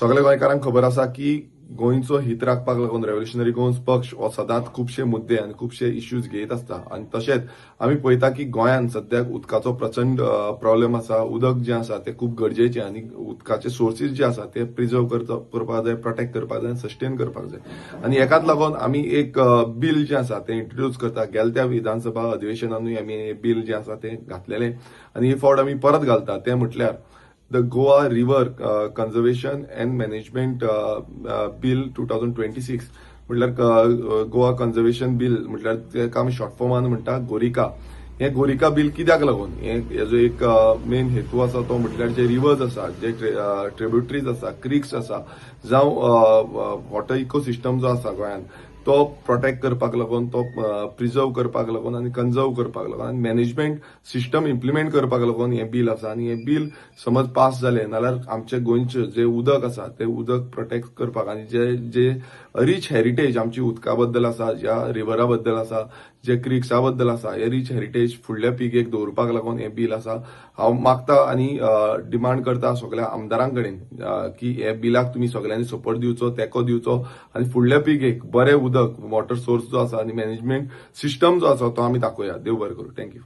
सगळ्या गोंयकारांक खबर आसा की गोंयचो हित राखपाक लागून रेव्होल्युशनरी गोंस पक्ष हो सदांच खुबशे मुद्दे आनी खुबशे इश्यूज घेत आसता आनी तशेंच आमी पळयता की गोंयांत सद्याक उदकाचो प्रचंड प्रॉब्लेम आसा. उदक जें आसा तें खूब गरजेचें आनी उदकाचे सोर्सीस जे आसा ते प्रिजर्व करपाक जाय, प्रोटेक्ट करपाक जाय, सस्टेन करपाक जाय. आनी हेकाच लागून आमी एक बील जें आसा तें इंट्रोड्यूस करता. गेल्या विधानसभा अधिवेशनानूय आमी हे बील जें आसा तें घातलेलें आनी हे फावट आमी परत घालता. तें म्हटल्यार the Goa river conservation and management bill 2026 म्हटल्यार गोवा कन्झर्वेशन बिल म्हटल्यार तेका आमी शॉर्ट फॉर्मान म्हणटा गोरिका. हे गोरिका बिल कित्याक लागून हेजो एक मेन हेतू आसा तो म्हटल्यार जे रिव्हर्स आसा, जे ट्रिब्युटरीज आसा, क्रिक्स आसा, जावं वॉटर इकोसिस्टम जो आसा गोंयांत तो प्रोटेक्ट करपाक लागून, तो प्रिजर्व करपाक लागून आनी कन्झर्व करपाक लागून आनी मॅनेजमेंट सिस्टम इम्प्लिमेंट करपाक लागून हे बिल आसा. आनी हे बिल समज पास जालें नाल्यार आमचे गोंयचे जे उदक आसा ते उदक प्रोटेक्ट करपाक आनी जे रीच हेरिटेज आमची उदका बद्दल आसा, ज्या रिव्हरा बद्दल आसा, जे क्रिक्सा बद्दल आसा, हे रीच हेरिटेज फुडल्या पिळगेक दवरपाक लागून हे बिल आसा. हांव मागता आनी डिमांड करता सगळ्या आमदारां कडेन की हे बिलाक तुमी सगळ्यांनी सपोर्ट दिवचो, तेंको दिवचो आनी फुडल्या पिळगेक बरें उदक, वॉटर सोर्स जो आसा आनी मॅनेजमेंट सिस्टम जो आसा तो आमी दाखोवया. देव बरें करूं. थँक्यू.